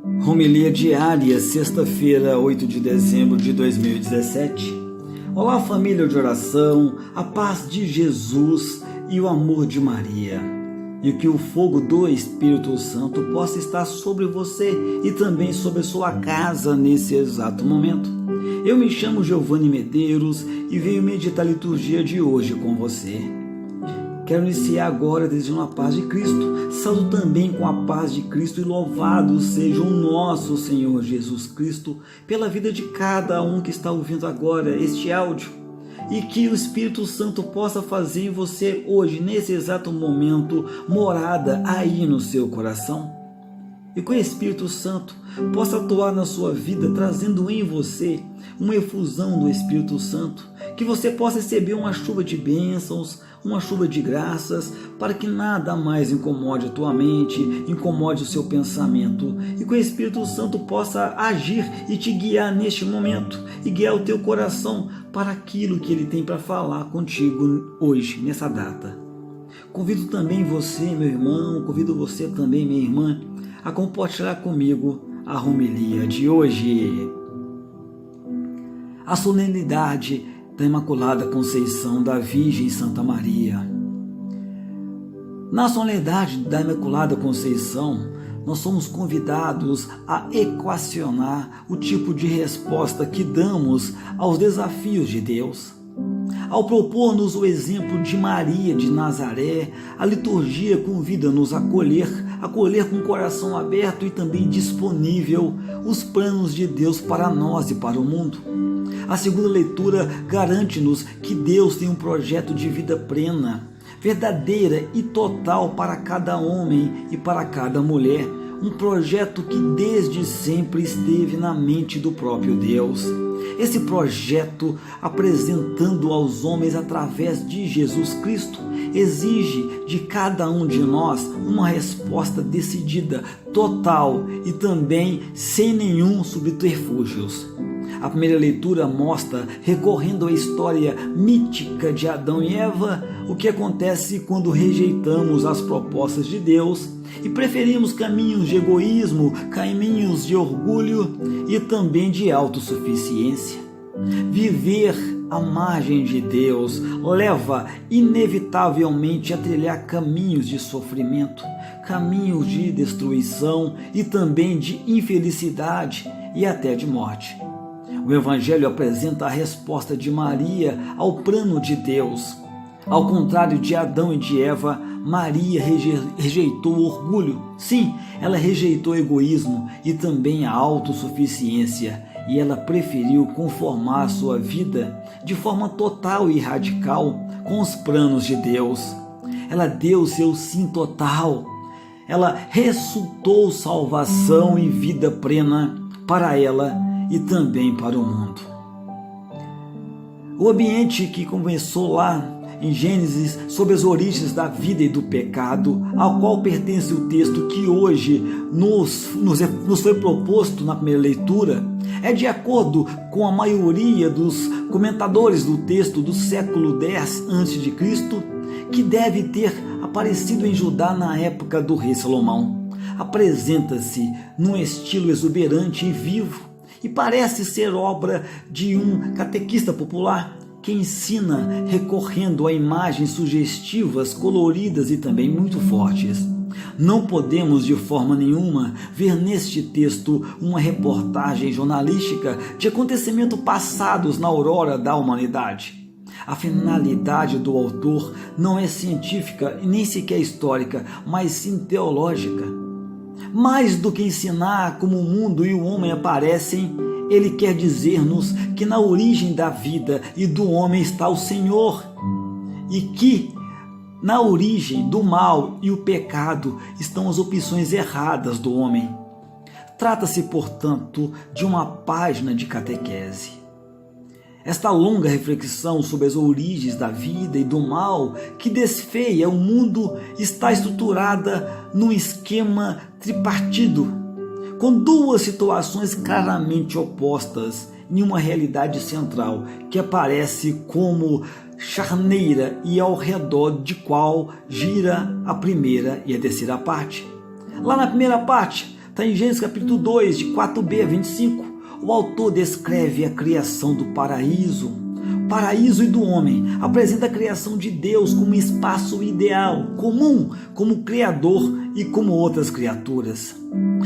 Homilia diária, sexta-feira, 8 de dezembro de 2017. Olá, família de oração, a paz de Jesus e o amor de Maria. E que o fogo do Espírito Santo possa estar sobre você e também sobre sua casa nesse exato momento. Eu me chamo Giovanni Medeiros e venho meditar a liturgia de hoje com você. Quero iniciar agora desejando a paz de Cristo. Saúdo também com a paz de Cristo e louvado seja o nosso Senhor Jesus Cristo pela vida de cada um que está ouvindo agora este áudio. E que o Espírito Santo possa fazer em você hoje, nesse exato momento, morada aí no seu coração. E que o Espírito Santo possa atuar na sua vida, trazendo em você uma efusão do Espírito Santo, que você possa receber uma chuva de bênçãos, uma chuva de graças, para que nada mais incomode a tua mente, incomode o seu pensamento, e que o Espírito Santo possa agir e te guiar neste momento, e guiar o teu coração para aquilo que Ele tem para falar contigo hoje, nessa data. Convido também você, meu irmão, convido você também, minha irmã, a compartilhar comigo a homilia de hoje. A solenidade da Imaculada Conceição da Virgem Santa Maria. Na solenidade da Imaculada Conceição, nós somos convidados a equacionar o tipo de resposta que damos aos desafios de Deus. Ao propor-nos o exemplo de Maria de Nazaré, a liturgia convida-nos a acolher com o coração aberto e também disponível os planos de Deus para nós e para o mundo. A segunda leitura garante-nos que Deus tem um projeto de vida plena, verdadeira e total para cada homem e para cada mulher, um projeto que desde sempre esteve na mente do próprio Deus. Esse projeto, apresentando aos homens através de Jesus Cristo, exige de cada um de nós uma resposta decidida, total e também sem nenhum subterfúgios. A primeira leitura mostra, recorrendo à história mítica de Adão e Eva, o que acontece quando rejeitamos as propostas de Deus e preferimos caminhos de egoísmo, caminhos de orgulho e também de autossuficiência. Viver à margem de Deus leva inevitavelmente a trilhar caminhos de sofrimento, caminhos de destruição e também de infelicidade e até de morte. O Evangelho apresenta a resposta de Maria ao plano de Deus. Ao contrário de Adão e de Eva, Maria rejeitou o orgulho. Sim, ela rejeitou o egoísmo e também a autossuficiência, e ela preferiu conformar sua vida de forma total e radical com os planos de Deus. Ela deu seu sim total. Ela ressuscitou salvação e vida plena para ela e também para o mundo. O ambiente que começou lá em Gênesis, sobre as origens da vida e do pecado, ao qual pertence o texto que hoje nos foi proposto na primeira leitura, é de acordo com a maioria dos comentadores do texto do século X a.C., que deve ter aparecido em Judá na época do rei Salomão. Apresenta-se num estilo exuberante e vivo, e parece ser obra de um catequista popular que ensina recorrendo a imagens sugestivas, coloridas e também muito fortes. Não podemos de forma nenhuma ver neste texto uma reportagem jornalística de acontecimentos passados na aurora da humanidade. A finalidade do autor não é científica e nem sequer histórica, mas sim teológica. Mais do que ensinar como o mundo e o homem aparecem, ele quer dizer-nos que na origem da vida e do homem está o Senhor, e que na origem do mal e o pecado estão as opções erradas do homem. Trata-se, portanto, de uma página de catequese. Esta longa reflexão sobre as origens da vida e do mal que desfeia o mundo está estruturada num esquema tripartido, com duas situações claramente opostas em uma realidade central que aparece como charneira e ao redor de qual gira a primeira e a terceira parte. Lá na primeira parte, Está em Gênesis capítulo 2, de 4b a 25. O autor descreve a criação do paraíso e do homem. Apresenta a criação de Deus como um espaço ideal, comum, como Criador e como outras criaturas.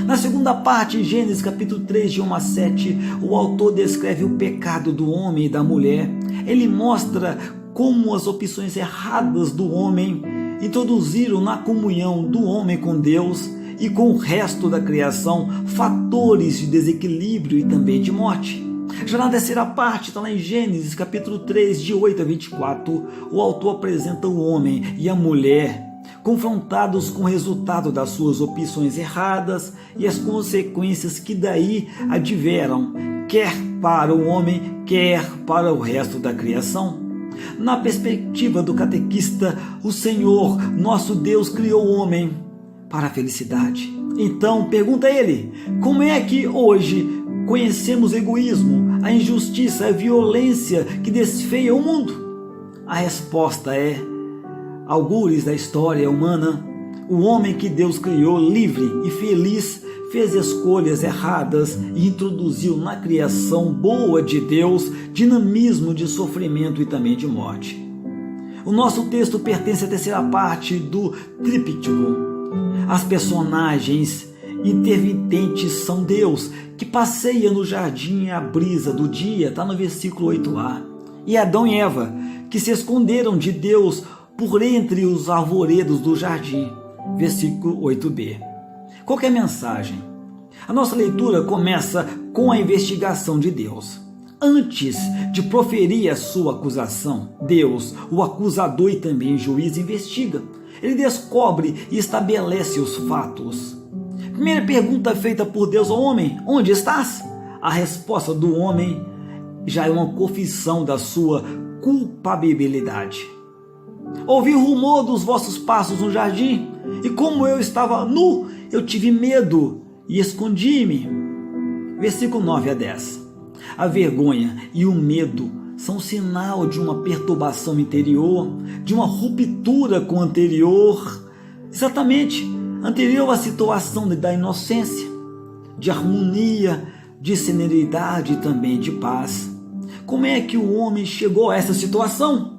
Na segunda parte, em Gênesis capítulo 3, de 1 a 7, o autor descreve o pecado do homem e da mulher. Ele mostra como as opções erradas do homem introduziram na comunhão do homem com Deus e com o resto da criação fatores de desequilíbrio e também de morte. Já na terceira parte, está lá em Gênesis capítulo 3, de 8 a 24, o autor apresenta o homem e a mulher confrontados com o resultado das suas opções erradas e as consequências que daí advieram, quer para o homem, quer para o resto da criação. Na perspectiva do catequista, o Senhor, nosso Deus, criou o homem para a felicidade. Então, pergunta ele, como é que hoje conhecemos o egoísmo, a injustiça, a violência que desfeia o mundo? A resposta é: algures da história humana, o homem que Deus criou livre e feliz fez escolhas erradas e introduziu na criação boa de Deus dinamismo de sofrimento e também de morte. O nosso texto pertence à terceira parte do tríptico. As personagens intervitentes são Deus, que passeia no jardim à brisa do dia, está no versículo 8a, e Adão e Eva, que se esconderam de Deus por entre os arvoredos do jardim, versículo 8b. Qual que é a mensagem? A nossa leitura começa com a investigação de Deus. Antes de proferir a sua acusação, Deus, o acusador e também juiz, investiga. Ele descobre e estabelece os fatos. Primeira pergunta feita por Deus ao homem: onde estás? A resposta do homem já é uma confissão da sua culpabilidade. Ouvi o rumor dos vossos passos no jardim, e como eu estava nu, eu tive medo e escondi-me. Versículo 9 a 10. A vergonha e o medo são sinal de uma perturbação interior, de uma ruptura com o anterior, exatamente anterior à situação da inocência, de harmonia, de serenidade e também de paz. Como é que o homem chegou a essa situação?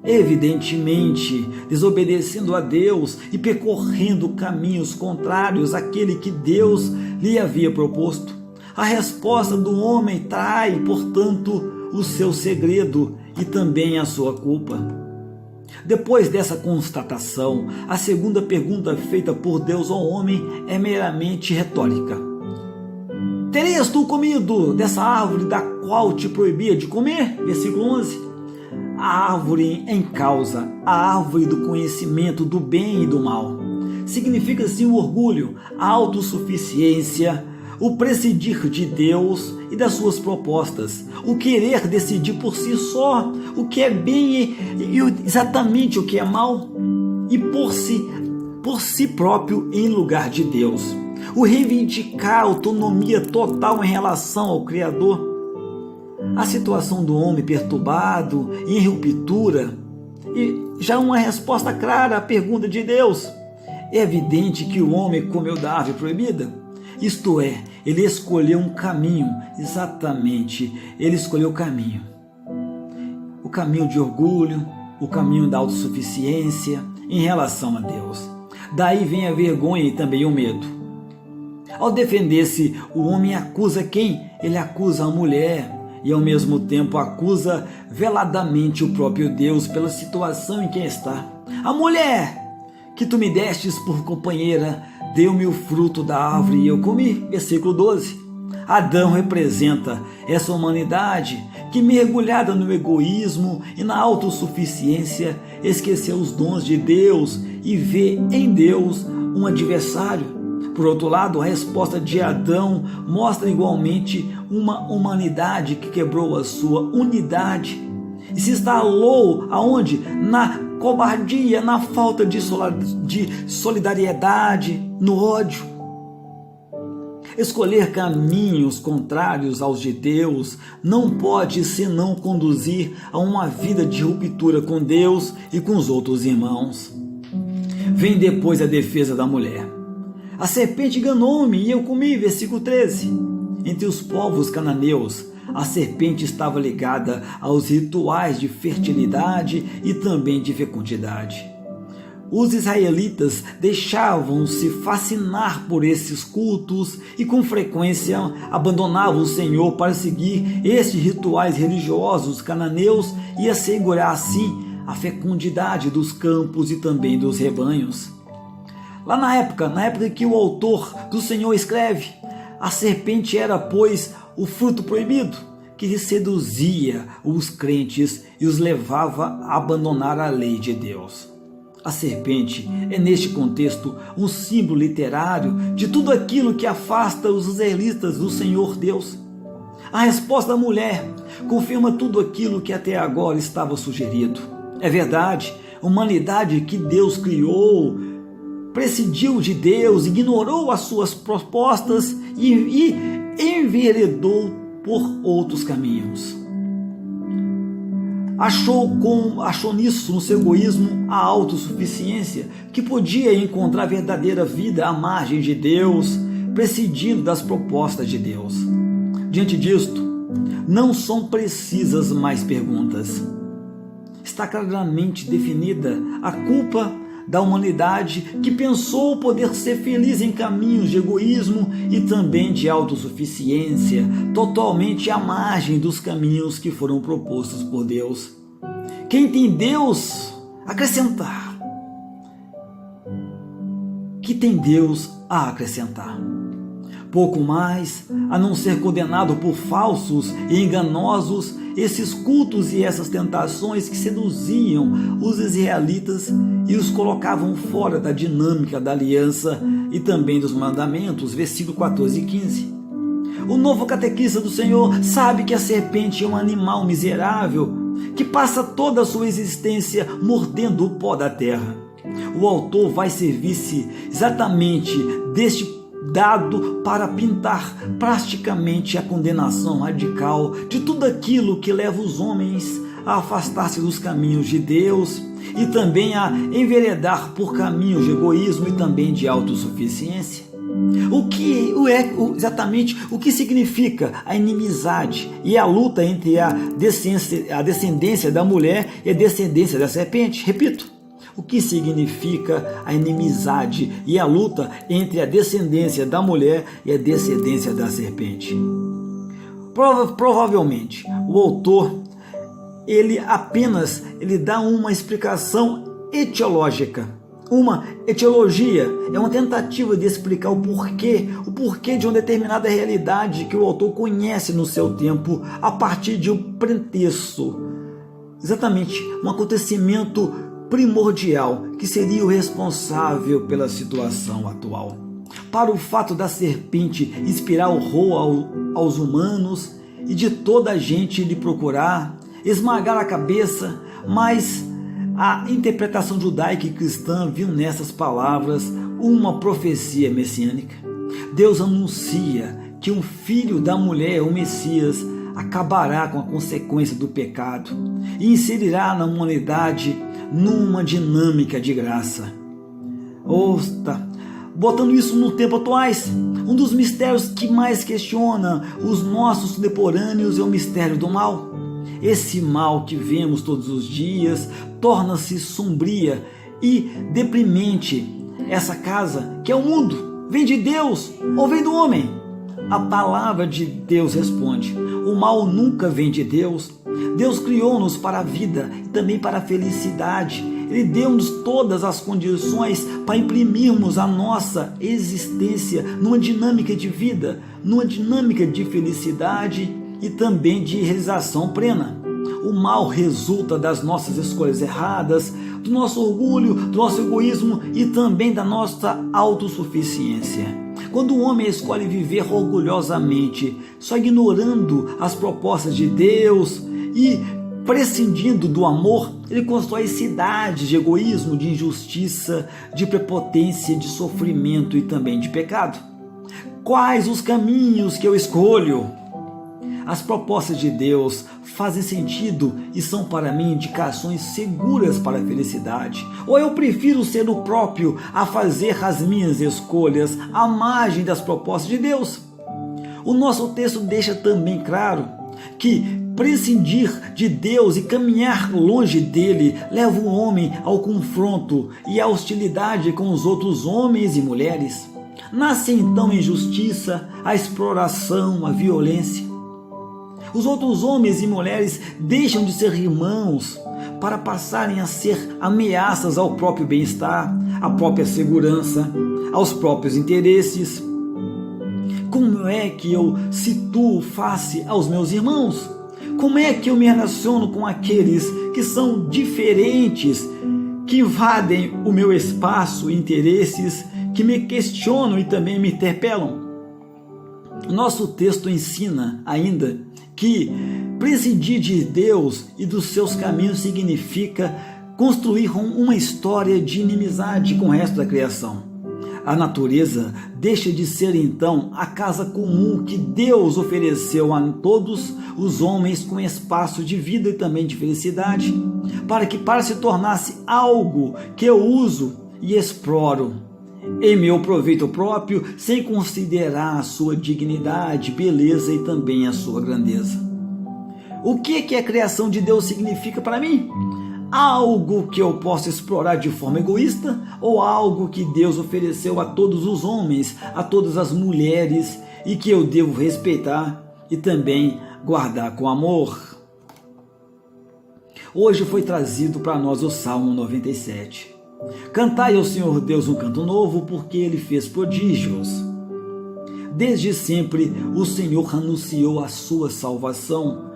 Evidentemente, desobedecendo a Deus e percorrendo caminhos contrários àquele que Deus lhe havia proposto. A resposta do homem trai, portanto, o seu segredo e também a sua culpa. Depois dessa constatação, a segunda pergunta feita por Deus ao homem é meramente retórica. Terias tu comido dessa árvore da qual te proibia de comer? Versículo 11. A árvore em causa, a árvore do conhecimento do bem e do mal, significa assim o orgulho, a autossuficiência, o prescindir de Deus e das suas propostas, o querer decidir por si só o que é bem e exatamente o que é mal, e por si próprio em lugar de Deus, o reivindicar autonomia total em relação ao Criador. A situação do homem perturbado, em ruptura, e já uma resposta clara à pergunta de Deus. É evidente que o homem comeu da árvore proibida, isto é, ele escolheu um caminho, exatamente, ele escolheu o caminho de orgulho, o caminho da autossuficiência em relação a Deus. Daí vem a vergonha e também o medo. Ao defender-se, o homem acusa quem? Ele acusa a mulher e ao mesmo tempo acusa veladamente o próprio Deus pela situação em que está. A mulher que tu me destes por companheira deu-me o fruto da árvore e eu comi. Versículo 12. Adão representa essa humanidade que, mergulhada no egoísmo e na autossuficiência, esqueceu os dons de Deus e vê em Deus um adversário. Por outro lado, a resposta de Adão mostra igualmente uma humanidade que quebrou a sua unidade e se instalou aonde? Na cobardia, na falta de solidariedade, no ódio. Escolher caminhos contrários aos de Deus não pode senão conduzir a uma vida de ruptura com Deus e com os outros irmãos. Vem depois a defesa da mulher. A serpente enganou-me e eu comi, versículo 13. Entre os povos cananeus, a serpente estava ligada aos rituais de fertilidade e também de fecundidade. Os israelitas deixavam-se fascinar por esses cultos e com frequência abandonavam o Senhor para seguir estes rituais religiosos cananeus e assegurar assim a fecundidade dos campos e também dos rebanhos. Lá na época que o autor do Senhor escreve, a serpente era, pois, o fruto proibido, que seduzia os crentes e os levava a abandonar a lei de Deus. A serpente é, neste contexto, um símbolo literário de tudo aquilo que afasta os israelitas do Senhor Deus. A resposta da mulher confirma tudo aquilo que até agora estava sugerido. É verdade, a humanidade que Deus criou prescindiu de Deus, ignorou as suas propostas e enveredou por outros caminhos. Achou nisso, no seu egoísmo, a autossuficiência, que podia encontrar verdadeira vida à margem de Deus, prescindindo das propostas de Deus. Diante disto, não são precisas mais perguntas. Está claramente definida a culpa da humanidade que pensou poder ser feliz em caminhos de egoísmo e também de autossuficiência, totalmente à margem dos caminhos que foram propostos por Deus. Quem tem Deus acrescentar? Que tem Deus a acrescentar? Pouco mais, a não ser condenado por falsos e enganosos esses cultos e essas tentações que seduziam os israelitas e os colocavam fora da dinâmica da aliança e também dos mandamentos, versículo 14 e 15. O novo catequista do Senhor sabe que a serpente é um animal miserável que passa toda a sua existência mordendo o pó da terra. O autor vai servir-se exatamente deste dado para pintar praticamente a condenação radical de tudo aquilo que leva os homens a afastar-se dos caminhos de Deus e também a enveredar por caminhos de egoísmo e também de autossuficiência. Exatamente o que significa a inimizade e a luta entre a descendência da mulher e a descendência da serpente? Repito. O que significa a inimizade e a luta entre a descendência da mulher e a descendência da serpente? Provavelmente, o autor ele dá uma explicação etiológica. Uma etiologia é uma tentativa de explicar o porquê de uma determinada realidade que o autor conhece no seu tempo a partir de um pretexto, exatamente um acontecimento primordial que seria o responsável pela situação atual. Para o fato da serpente inspirar horror aos humanos e de toda a gente lhe procurar, esmagar a cabeça, mas a interpretação judaica e cristã viu nessas palavras uma profecia messiânica. Deus anuncia que um filho da mulher, o Messias, acabará com a consequência do pecado e inserirá na humanidade numa dinâmica de graça. Botando isso no tempo atuais, um dos mistérios que mais questiona os nossos contemporâneos é o mistério do mal. Esse mal que vemos todos os dias torna-se sombria e deprimente. Essa casa, que é o mundo, vem de Deus ou vem do homem? A palavra de Deus responde: o mal nunca vem de Deus. Deus criou-nos para a vida e também para a felicidade. Ele deu-nos todas as condições para imprimirmos a nossa existência numa dinâmica de vida, numa dinâmica de felicidade e também de realização plena. O mal resulta das nossas escolhas erradas, do nosso orgulho, do nosso egoísmo e também da nossa autossuficiência. Quando o homem escolhe viver orgulhosamente, só ignorando as propostas de Deus e prescindindo do amor, ele constrói cidades de egoísmo, de injustiça, de prepotência, de sofrimento e também de pecado. Quais os caminhos que eu escolho? As propostas de Deus fazem sentido e são para mim indicações seguras para a felicidade. Ou eu prefiro ser o próprio a fazer as minhas escolhas à margem das propostas de Deus? O nosso texto deixa também claro que prescindir de Deus e caminhar longe dele leva o homem ao confronto e à hostilidade com os outros homens e mulheres. Nasce então a injustiça, a exploração, a violência. Os outros homens e mulheres deixam de ser irmãos para passarem a ser ameaças ao próprio bem-estar, à própria segurança, aos próprios interesses. Como é que eu situo face aos meus irmãos? Como é que eu me relaciono com aqueles que são diferentes, que invadem o meu espaço e interesses, que me questionam e também me interpelam? Nosso texto ensina ainda que prescindir de Deus e dos seus caminhos significa construir uma história de inimizade com o resto da criação. A natureza deixa de ser então a casa comum que Deus ofereceu a todos os homens com espaço de vida e também de felicidade, para se tornasse algo que eu uso e exploro em meu proveito próprio, sem considerar a sua dignidade, beleza e também a sua grandeza. O que a criação de Deus significa para mim? Algo que eu posso explorar de forma egoísta ou algo que Deus ofereceu a todos os homens, a todas as mulheres e que eu devo respeitar e também guardar com amor? Hoje foi trazido para nós o Salmo 97. Cantai ao Senhor Deus um canto novo, porque Ele fez prodígios. Desde sempre o Senhor anunciou a sua salvação.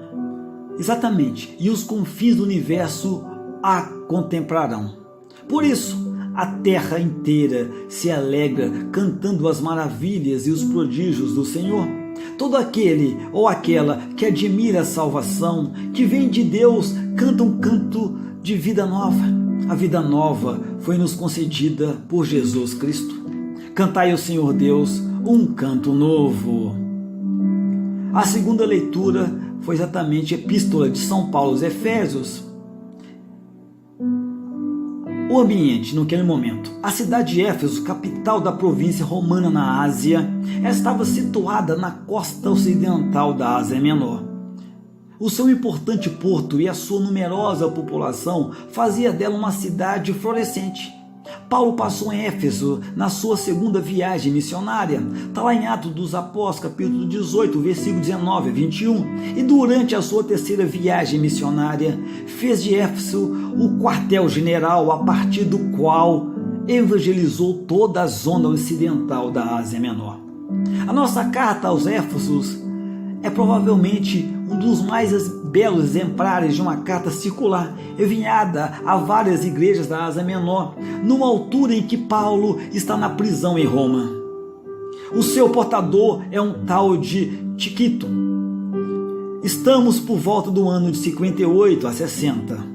Exatamente, e os confins do universo a contemplarão. Por isso, a terra inteira se alegra cantando as maravilhas e os prodígios do Senhor. Todo aquele ou aquela que admira a salvação, que vem de Deus, canta um canto de vida nova. A vida nova foi nos concedida por Jesus Cristo. Cantai ao Senhor Deus um canto novo. A segunda leitura foi exatamente a Epístola de São Paulo aos Efésios. O ambiente naquele momento. A cidade de Éfeso, capital da província romana na Ásia, estava situada na costa ocidental da Ásia Menor. O seu importante porto e a sua numerosa população fazia dela uma cidade florescente. Paulo passou em Éfeso na sua segunda viagem missionária. Está lá em Atos dos Apóstolos, capítulo 18, versículo 19 a 21. E durante a sua terceira viagem missionária, fez de Éfeso o quartel-general a partir do qual evangelizou toda a zona ocidental da Ásia Menor. A nossa carta aos Éfesos é provavelmente um dos mais belos exemplares de uma carta circular, enviada a várias igrejas da Ásia Menor, numa altura em que Paulo está na prisão em Roma. O seu portador é um tal de Tíquico. Estamos por volta do ano de 58 a 60.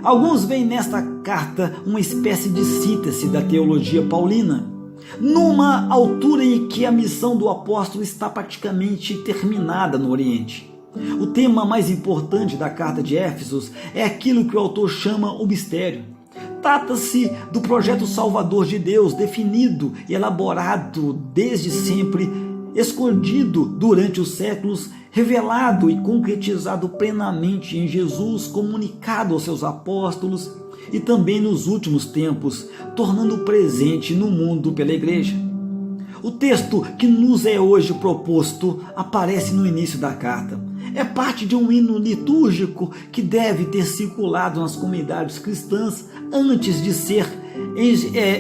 Alguns veem nesta carta uma espécie de síntese da teologia paulina, numa altura em que a missão do apóstolo está praticamente terminada no Oriente. O tema mais importante da carta de Éfesos é aquilo que o autor chama o mistério. Trata-se do projeto salvador de Deus, definido e elaborado desde sempre, escondido durante os séculos, revelado e concretizado plenamente em Jesus, comunicado aos seus apóstolos e também nos últimos tempos, tornando presente no mundo pela igreja. O texto que nos é hoje proposto aparece no início da carta. É parte de um hino litúrgico que deve ter circulado nas comunidades cristãs antes de ser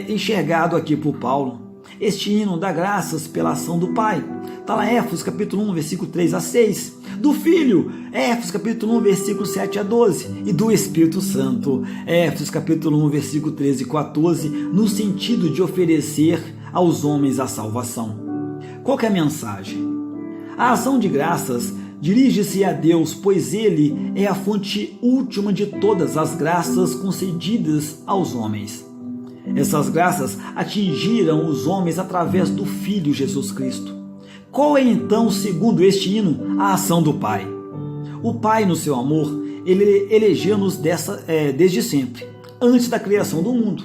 enxergado aqui por Paulo. Este hino dá graças pela ação do Pai. Está lá em Éfesos capítulo 1, versículo 3 a 6. Do Filho, Éfesos capítulo 1, versículo 7 a 12. E do Espírito Santo, Éfesos capítulo 1, versículo 13 e 14, no sentido de oferecer aos homens a salvação. Qual que é a mensagem? A ação de graças dirige-se a Deus, pois Ele é a fonte última de todas as graças concedidas aos homens. Essas graças atingiram os homens através do Filho Jesus Cristo. Qual é então, segundo este hino, a ação do Pai? O Pai, no seu amor, ele elegeu-nos desde sempre, antes da criação do mundo.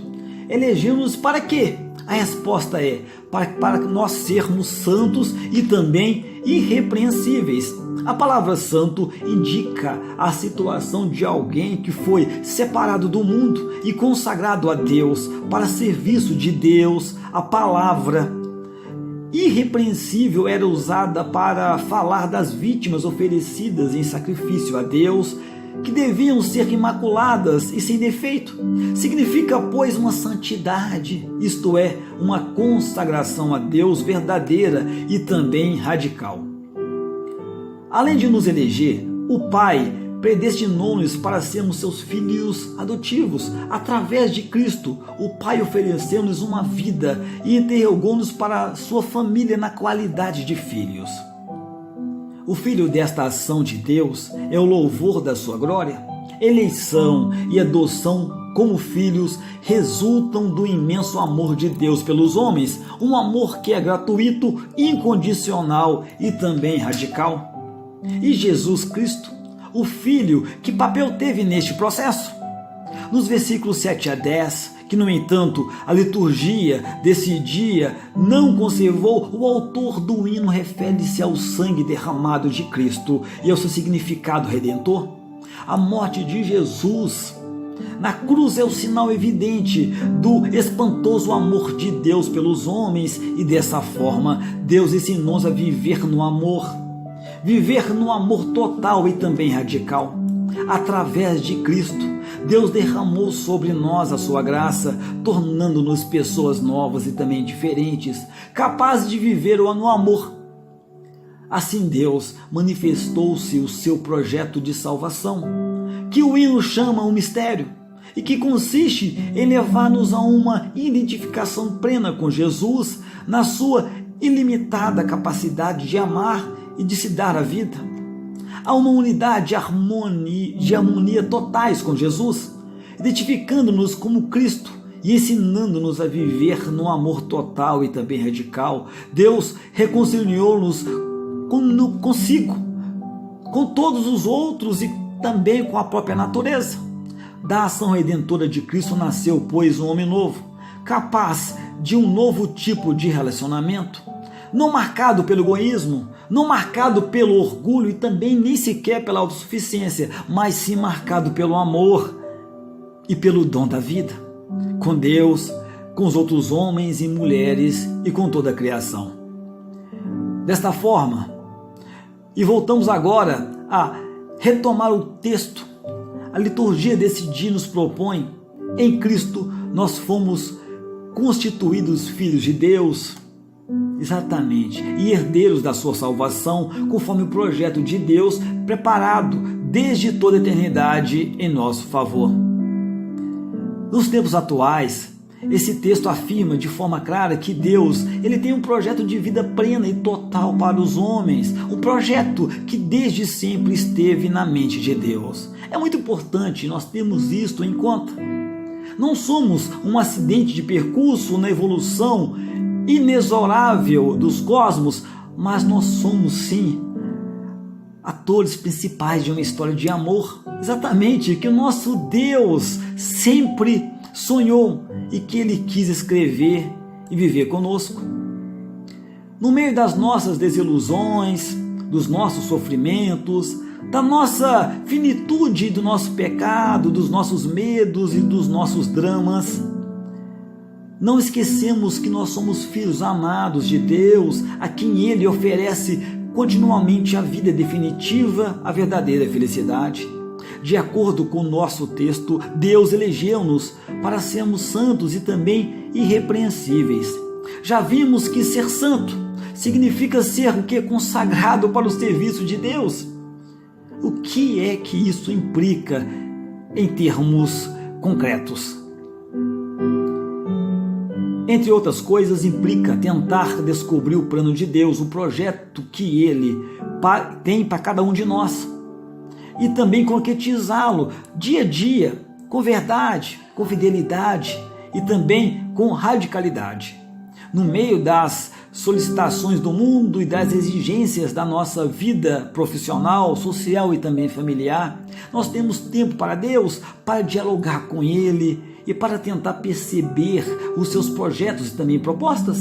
Elegeu-nos para quê? A resposta é para nós sermos santos e também irrepreensíveis. A palavra santo indica a situação de alguém que foi separado do mundo e consagrado a Deus para serviço de Deus. A palavra irrepreensível era usada para falar das vítimas oferecidas em sacrifício a Deus, que deviam ser imaculadas e sem defeito. Significa, pois, uma santidade, isto é, uma consagração a Deus verdadeira e também radical. Além de nos eleger, o Pai predestinou-nos para sermos seus filhos adotivos. Através de Cristo, o Pai ofereceu-nos uma vida e interrogou-nos para a sua família na qualidade de filhos. O filho desta ação de Deus é o louvor da sua glória. Eleição e adoção como filhos resultam do imenso amor de Deus pelos homens, um amor que é gratuito, incondicional e também radical. E Jesus Cristo, o Filho, que papel teve neste processo? Nos versículos 7 a 10, que no entanto a liturgia desse dia não conservou, o autor do hino refere-se ao sangue derramado de Cristo e ao seu significado redentor. A morte de Jesus na cruz é o sinal evidente do espantoso amor de Deus pelos homens, e dessa forma Deus ensinou-nos a viver no amor total e também radical. Através de Cristo, Deus derramou sobre nós a sua graça, tornando-nos pessoas novas e também diferentes, capazes de viver no amor. Assim Deus manifestou-se o seu projeto de salvação, que o hino chama um mistério, e que consiste em levar-nos a uma identificação plena com Jesus, na sua ilimitada capacidade de amar e de se dar a vida. Há uma unidade de harmonia totais com Jesus, identificando-nos como Cristo e ensinando-nos a viver no amor total e também radical. Deus reconciliou-nos consigo, com todos os outros e também com a própria natureza. Da ação redentora de Cristo nasceu, pois, um homem novo, capaz de um novo tipo de relacionamento, não marcado pelo egoísmo, não marcado pelo orgulho e também nem sequer pela autossuficiência, mas sim marcado pelo amor e pelo dom da vida, com Deus, com os outros homens e mulheres e com toda a criação. Desta forma, e voltamos agora a retomar o texto, a liturgia desse dia nos propõe: em Cristo nós fomos constituídos filhos de Deus, exatamente, e herdeiros da sua salvação, conforme o projeto de Deus preparado desde toda a eternidade em nosso favor. Nos tempos atuais, esse texto afirma de forma clara que Deus, ele tem um projeto de vida plena e total para os homens, um projeto que desde sempre esteve na mente de Deus. É muito importante nós termos isto em conta. Não somos um acidente de percurso na evolução inexorável dos cosmos, mas nós somos sim atores principais de uma história de amor, exatamente, que o nosso Deus sempre sonhou e que Ele quis escrever e viver conosco. No meio das nossas desilusões, dos nossos sofrimentos, da nossa finitude, do nosso pecado, dos nossos medos e dos nossos dramas, não esquecemos que nós somos filhos amados de Deus, a quem Ele oferece continuamente a vida definitiva, a verdadeira felicidade. De acordo com o nosso texto, Deus elegeu-nos para sermos santos e também irrepreensíveis. Já vimos que ser santo significa ser o que? Consagrado para o serviço de Deus. O que é que isso implica em termos concretos? Entre outras coisas, implica tentar descobrir o plano de Deus, o projeto que Ele tem para cada um de nós, e também concretizá-lo dia a dia, com verdade, com fidelidade e também com radicalidade. no meio das solicitações do mundo e das exigências da nossa vida profissional, social e também familiar, nós temos tempo para Deus, para dialogar com Ele e para tentar perceber os seus projetos e também propostas?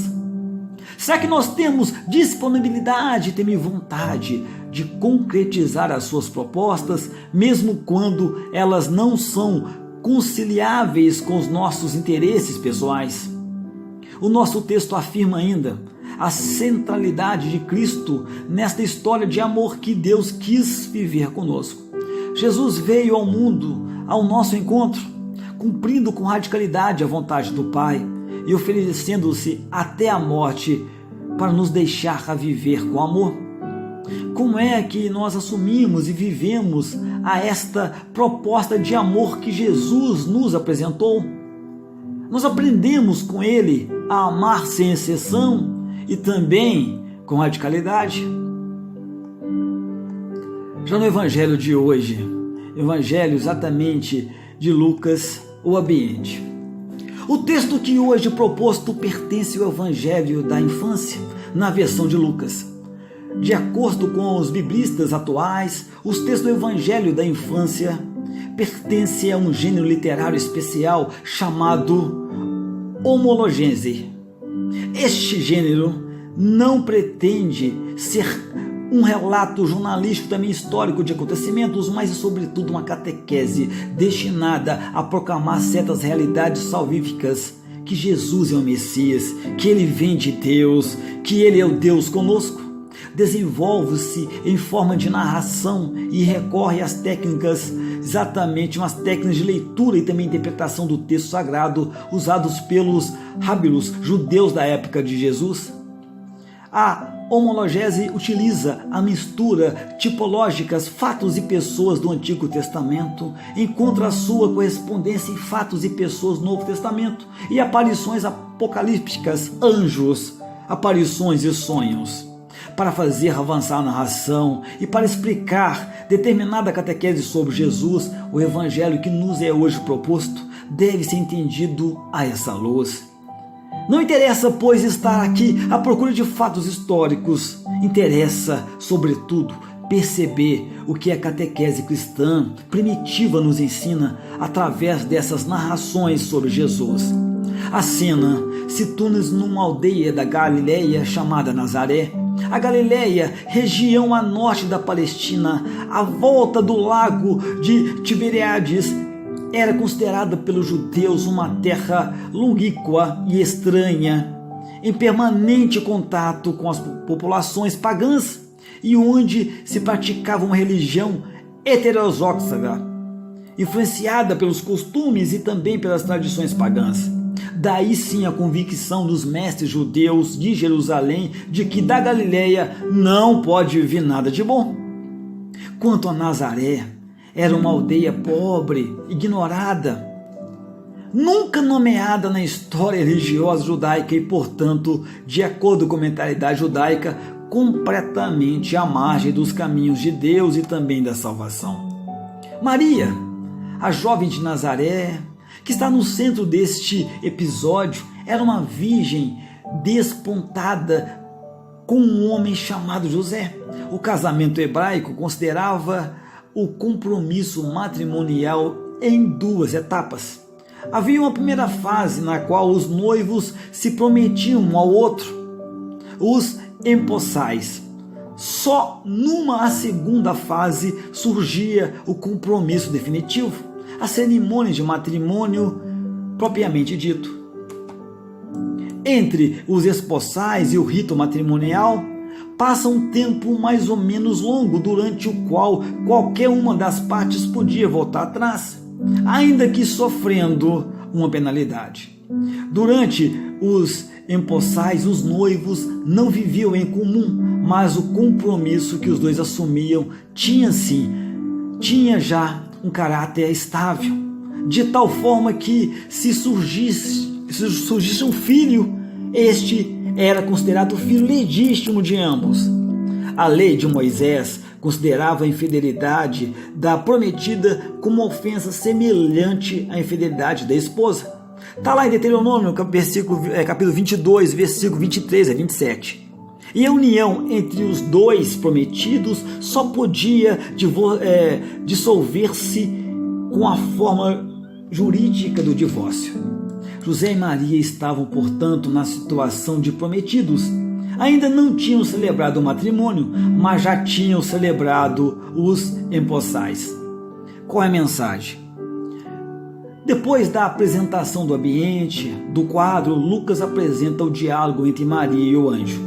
Será que nós temos disponibilidade e também vontade de concretizar as suas propostas, mesmo quando elas não são conciliáveis com os nossos interesses pessoais? O nosso texto afirma ainda a centralidade de Cristo nesta história de amor que Deus quis viver conosco. Jesus veio ao mundo, ao nosso encontro, cumprindo com radicalidade a vontade do Pai e oferecendo-se até a morte para nos deixar a viver com amor. Como é que nós assumimos e vivemos a esta proposta de amor que Jesus nos apresentou? Nós aprendemos com Ele a amar sem exceção e também com radicalidade. Já no Evangelho de hoje, Evangelho exatamente de Lucas, o ambiente. O texto que hoje proposto pertence ao Evangelho da infância, na versão de Lucas. De acordo com os biblistas atuais, os textos do Evangelho da infância pertencem a um gênero literário especial chamado homologese. Este gênero não pretende ser um relato jornalístico, também histórico de acontecimentos, mas sobretudo uma catequese destinada a proclamar certas realidades salvíficas, que Jesus é o Messias, que Ele vem de Deus, que Ele é o Deus conosco. Desenvolve-se em forma de narração e recorre às técnicas, exatamente umas técnicas de leitura e também interpretação do texto sagrado usados pelos rábilos judeus da época de Jesus. A homologese utiliza a mistura tipológicas, fatos e pessoas do Antigo Testamento, encontra a sua correspondência em fatos e pessoas do Novo Testamento e aparições apocalípticas, anjos, aparições e sonhos, para fazer avançar a narração e para explicar determinada catequese sobre Jesus. O Evangelho que nos é hoje proposto deve ser entendido a essa luz. Não interessa, pois, estar aqui à procura de fatos históricos. Interessa, sobretudo, perceber o que a catequese cristã primitiva nos ensina através dessas narrações sobre Jesus. A cena situa-nos numa aldeia da Galileia chamada Nazaré. A Galileia, região a norte da Palestina, à volta do lago de Tiberíades, era considerada pelos judeus uma terra longínqua e estranha, em permanente contato com as populações pagãs e onde se praticava uma religião heterodoxa, influenciada pelos costumes e também pelas tradições pagãs. Daí sim a convicção dos mestres judeus de Jerusalém de que da Galileia não pode vir nada de bom. Quanto a Nazaré, era uma aldeia pobre, ignorada, nunca nomeada na história religiosa judaica e, portanto, de acordo com a mentalidade judaica, completamente à margem dos caminhos de Deus e também da salvação. Maria, a jovem de Nazaré, que está no centro deste episódio, era uma virgem despontada com um homem chamado José. O casamento hebraico considerava o compromisso matrimonial em duas etapas. Havia uma primeira fase na qual os noivos se prometiam um ao outro, os empossais. Só numa segunda fase surgia o compromisso definitivo, a cerimônia de matrimônio propriamente dito. Entre os espossais e o rito matrimonial, passa um tempo mais ou menos longo, durante o qual qualquer uma das partes podia voltar atrás, ainda que sofrendo uma penalidade. Durante os empossais, os noivos não viviam em comum, mas o compromisso que os dois assumiam tinha já um caráter estável, de tal forma que se surgisse um filho, este era considerado o filho legítimo de ambos. A lei de Moisés considerava a infidelidade da prometida como uma ofensa semelhante à infidelidade da esposa. Está lá em Deuteronômio, capítulo 22, versículo 23 a 27. E a união entre os dois prometidos só podia dissolver-se com a forma jurídica do divórcio. José e Maria estavam, portanto, na situação de prometidos. Ainda não tinham celebrado o matrimônio, mas já tinham celebrado os empossais. Qual é a mensagem? Depois da apresentação do ambiente, do quadro, Lucas apresenta o diálogo entre Maria e o anjo.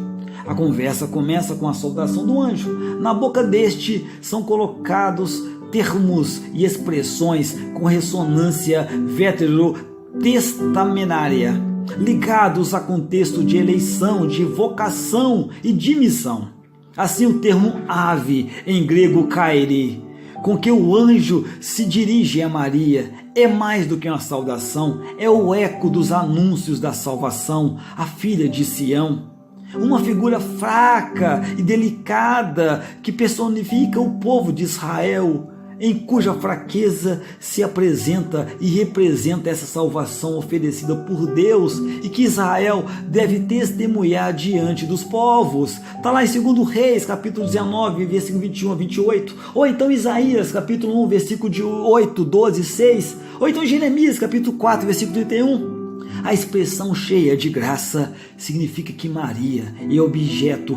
A conversa começa com a saudação do anjo. Na boca deste são colocados termos e expressões com ressonância veterotestamentária, ligados a contexto de eleição, de vocação e de missão. Assim, o termo ave, em grego kairi, com que o anjo se dirige a Maria, é mais do que uma saudação, é o eco dos anúncios da salvação, a filha de Sião. Uma figura fraca e delicada que personifica o povo de Israel, em cuja fraqueza se apresenta e representa essa salvação oferecida por Deus e que Israel deve testemunhar diante dos povos. Está lá em 2 Reis, capítulo 19, versículo 21 a 28, ou então Isaías, capítulo 1, versículo de 8, 12, 6, ou então Jeremias, capítulo 4, versículo 31. A expressão cheia de graça significa que Maria é objeto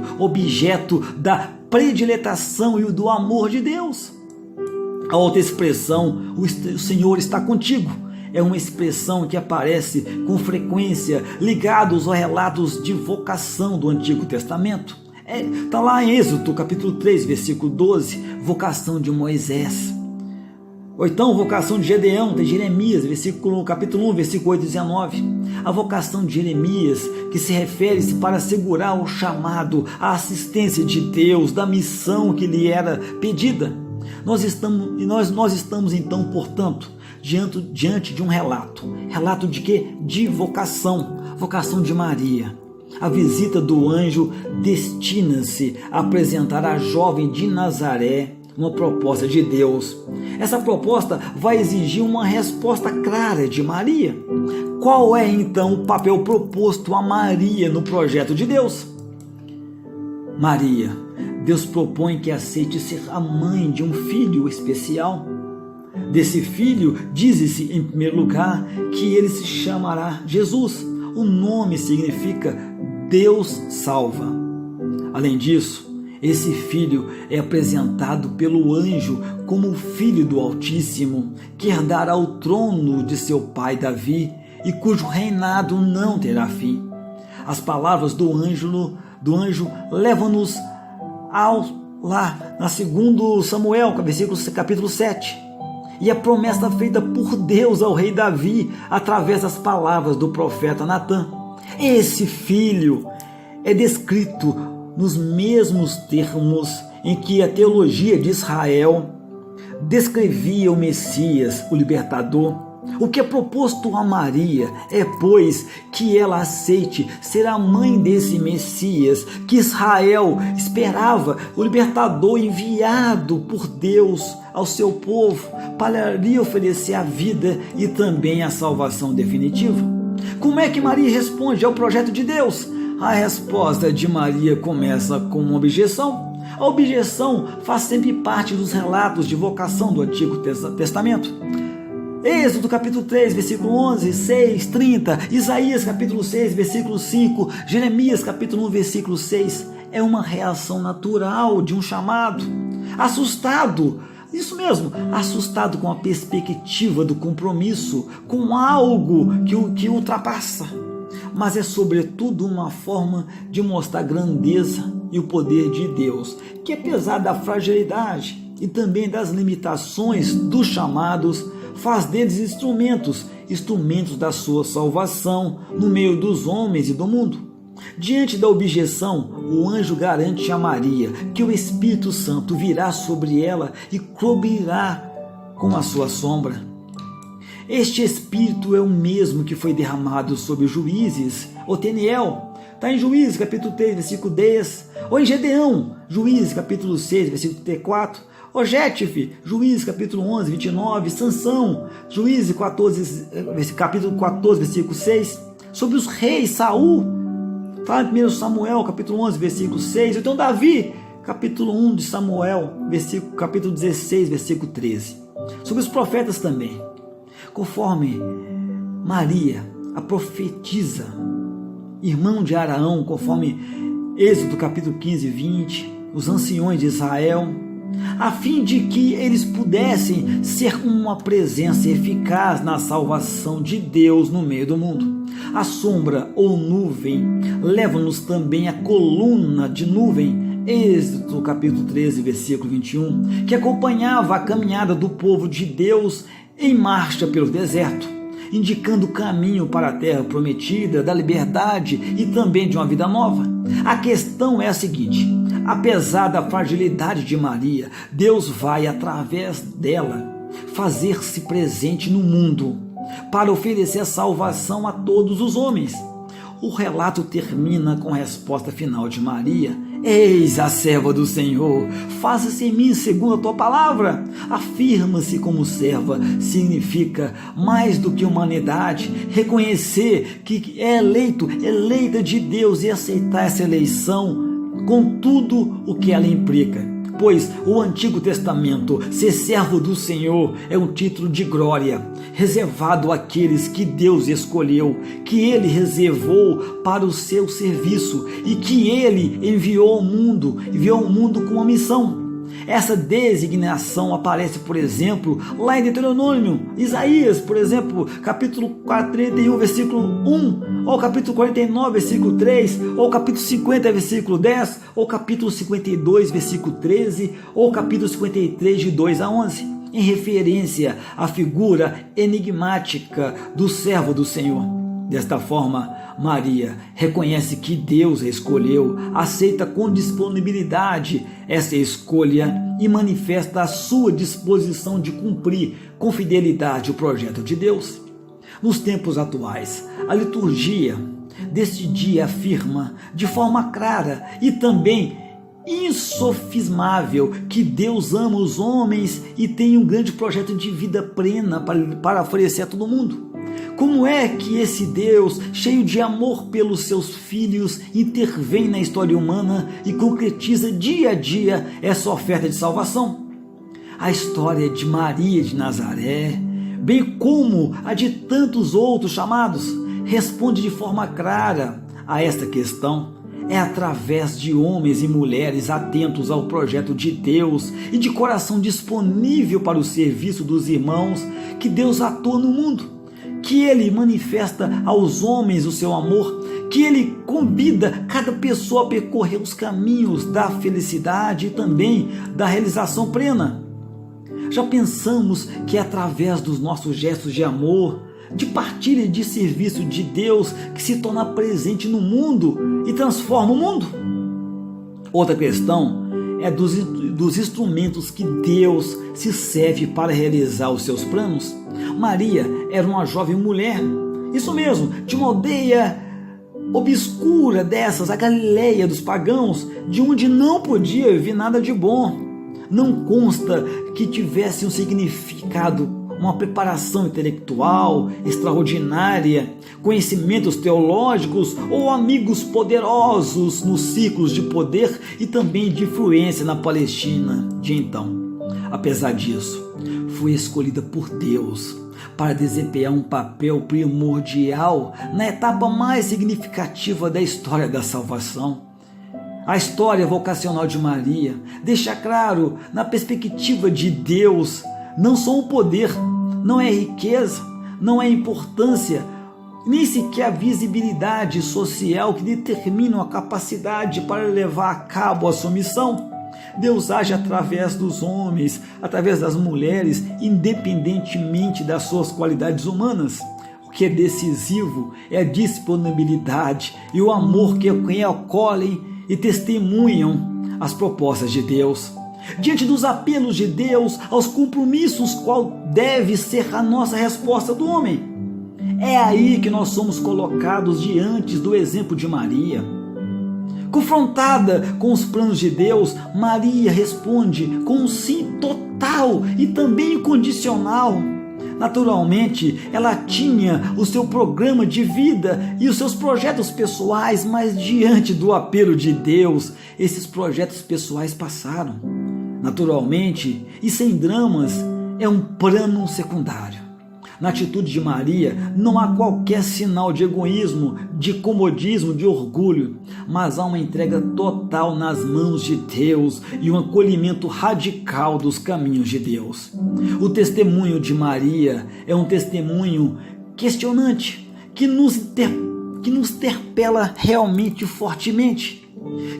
da prediletação e do amor de Deus. A outra expressão, o Senhor está contigo, é uma expressão que aparece com frequência ligados aos relatos de vocação do Antigo Testamento. Está lá em Êxodo, capítulo 3, versículo 12, vocação de Moisés. Ou então, vocação de Gedeão, de Jeremias, capítulo 1, versículo 8 e 19. A vocação de Jeremias, que se refere-se para assegurar o chamado, a assistência de Deus, da missão que lhe era pedida. Nós estamos então, portanto, diante de um relato de quê? De vocação de Maria. A visita do anjo destina-se a apresentar à jovem de Nazaré uma proposta de Deus. Essa proposta vai exigir uma resposta clara de Maria. Qual é então o papel proposto a Maria no projeto de Deus? Maria, Deus propõe que aceite ser a mãe de um filho especial. Desse filho, diz-se em primeiro lugar que ele se chamará Jesus. O nome significa Deus salva. Além disso, esse filho é apresentado pelo anjo como o filho do Altíssimo, que herdará o trono de seu pai Davi e cujo reinado não terá fim. As palavras do anjo levam-nos lá na 2 Samuel, capítulo 7. E a promessa feita por Deus ao rei Davi através das palavras do profeta Natã. Esse filho é descrito nos mesmos termos em que a teologia de Israel descrevia o Messias, o libertador. O que é proposto a Maria é, pois, que ela aceite ser a mãe desse Messias que Israel esperava, o libertador enviado por Deus ao seu povo para lhe oferecer a vida e também a salvação definitiva. Como é que Maria responde ao projeto de Deus? A resposta de Maria começa com uma objeção. A objeção faz sempre parte dos relatos de vocação do Antigo Testamento. Êxodo capítulo 3, versículo 11, 6, 30, Isaías capítulo 6, versículo 5, Jeremias capítulo 1, versículo 6. É uma reação natural de um chamado. Assustado, isso mesmo, assustado com a perspectiva do compromisso, com algo que ultrapassa. Mas é sobretudo uma forma de mostrar a grandeza e o poder de Deus, que apesar da fragilidade e também das limitações dos chamados, faz deles instrumentos da sua salvação no meio dos homens e do mundo. Diante da objeção, o anjo garante a Maria que o Espírito Santo virá sobre ela e cobrirá com a sua sombra. Este Espírito é o mesmo que foi derramado sobre os juízes, Oteniel, está em Juízes capítulo 3, versículo 10, ou em Gedeão, Juízes capítulo 6, versículo 34, Jefe, Juízes capítulo 11, 29, Sansão, Juízes 14, capítulo 14, versículo 6, sobre os reis, Saul, fala em 1 Samuel capítulo 11, versículo 6, então Davi, capítulo 1 de Samuel, capítulo 16, versículo 13, sobre os profetas também, conforme Maria, a profetisa, irmão de Araão, conforme Êxodo capítulo 15 e 20, os anciões de Israel, a fim de que eles pudessem ser uma presença eficaz na salvação de Deus no meio do mundo. A sombra ou nuvem leva-nos também a coluna de nuvem, Êxodo capítulo 13, versículo 21, que acompanhava a caminhada do povo de Deus em marcha pelo deserto, indicando o caminho para a terra prometida, da liberdade e também de uma vida nova. A questão é a seguinte: apesar da fragilidade de Maria, Deus vai, através dela, fazer-se presente no mundo para oferecer salvação a todos os homens. O relato termina com a resposta final de Maria: eis a serva do Senhor, faça-se em mim segundo a tua palavra. Afirma-se como serva significa mais do que humanidade, reconhecer que é eleita de Deus e aceitar essa eleição com tudo o que ela implica. Pois o Antigo Testamento, ser servo do Senhor, é um título de glória, reservado àqueles que Deus escolheu, que Ele reservou para o seu serviço e que Ele enviou ao mundo com uma missão. Essa designação aparece, por exemplo, lá em Deuteronômio, Isaías, por exemplo, capítulo 41, versículo 1, ou capítulo 49, versículo 3, ou capítulo 50, versículo 10, ou capítulo 52, versículo 13, ou capítulo 53, de 2 a 11, em referência à figura enigmática do servo do Senhor. Desta forma, Maria reconhece que Deus a escolheu, aceita com disponibilidade essa escolha e manifesta a sua disposição de cumprir com fidelidade o projeto de Deus. Nos tempos atuais, a liturgia deste dia afirma de forma clara e também insofismável que Deus ama os homens e tem um grande projeto de vida plena para oferecer a todo mundo. Como é que esse Deus, cheio de amor pelos seus filhos, intervém na história humana e concretiza dia a dia essa oferta de salvação? A história de Maria de Nazaré, bem como a de tantos outros chamados, responde de forma clara a esta questão. É através de homens e mulheres atentos ao projeto de Deus e de coração disponível para o serviço dos irmãos que Deus atua no mundo, que Ele manifesta aos homens o seu amor, que Ele convida cada pessoa a percorrer os caminhos da felicidade e também da realização plena. Já pensamos que é através dos nossos gestos de amor, de partilha e de serviço de Deus que se torna presente no mundo e transforma o mundo? Outra questão é dos instrumentos que Deus se serve para realizar os seus planos. Maria era uma jovem mulher, isso mesmo, de uma aldeia obscura dessas, a Galileia dos pagãos, de onde não podia vir nada de bom. Não consta que tivesse um significado, uma preparação intelectual extraordinária, conhecimentos teológicos ou amigos poderosos nos ciclos de poder e também de influência na Palestina de então. Apesar disso, foi escolhida por Deus para desempenhar um papel primordial na etapa mais significativa da história da salvação. A história vocacional de Maria deixa claro, na perspectiva de Deus, não só o poder, não é riqueza, não é importância, nem sequer a visibilidade social que determinam a capacidade para levar a cabo a sua missão. Deus age através dos homens, através das mulheres, independentemente das suas qualidades humanas. O que é decisivo é a disponibilidade e o amor que acolhem e testemunham as propostas de Deus. Diante dos apelos de Deus aos compromissos, qual deve ser a nossa resposta do homem? É aí que nós somos colocados diante do exemplo de Maria. Confrontada com os planos de Deus, Maria responde com um sim total e também incondicional. Naturalmente, ela tinha o seu programa de vida e os seus projetos pessoais, mas diante do apelo de Deus, esses projetos pessoais passaram. Naturalmente, e sem dramas, é um plano secundário. Na atitude de Maria não há qualquer sinal de egoísmo, de comodismo, de orgulho, mas há uma entrega total nas mãos de Deus e um acolhimento radical dos caminhos de Deus. O testemunho de Maria é um testemunho questionante, que nos interpela realmente fortemente.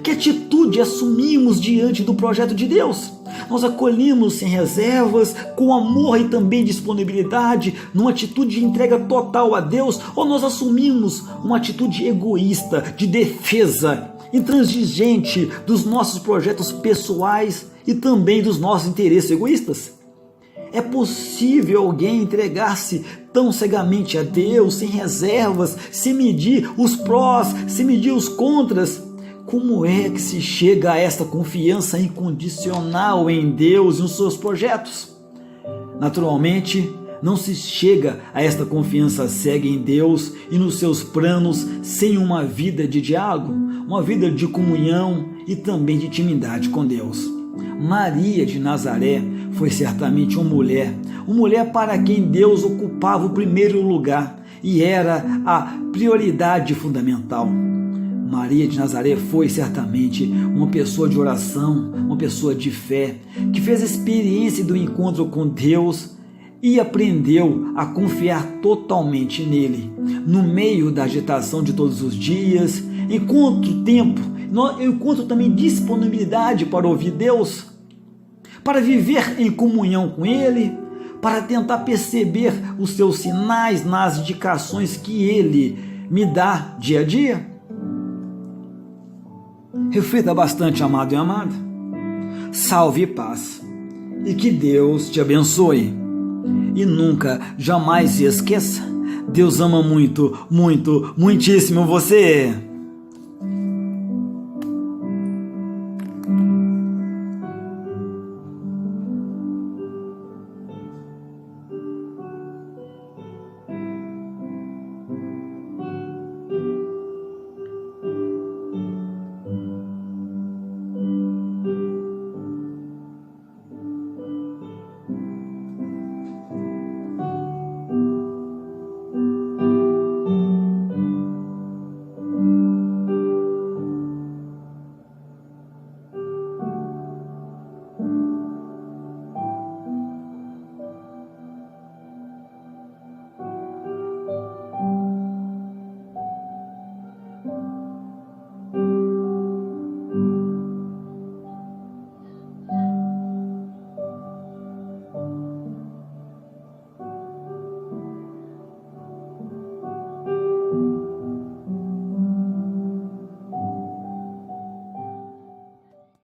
Que atitude assumimos diante do projeto de Deus? Nós acolhemos sem reservas, com amor e também disponibilidade, numa atitude de entrega total a Deus, ou nós assumimos uma atitude egoísta, de defesa, intransigente dos nossos projetos pessoais e também dos nossos interesses egoístas? É possível alguém entregar-se tão cegamente a Deus, sem reservas, sem medir os prós, sem medir os contras? Como é que se chega a esta confiança incondicional em Deus e nos seus projetos? Naturalmente, não se chega a esta confiança cega em Deus e nos seus planos sem uma vida de diálogo, uma vida de comunhão e também de intimidade com Deus. Maria de Nazaré foi certamente uma mulher para quem Deus ocupava o primeiro lugar e era a prioridade fundamental. Maria de Nazaré foi certamente uma pessoa de oração, uma pessoa de fé, que fez a experiência do encontro com Deus e aprendeu a confiar totalmente nele, no meio da agitação de todos os dias, enquanto também disponibilidade para ouvir Deus, para viver em comunhão com Ele, para tentar perceber os seus sinais nas indicações que Ele me dá dia a dia. Reflita bastante, amado e amada. Salve e paz. E que Deus te abençoe. E nunca, jamais se esqueça, Deus ama muito, muito, muitíssimo você.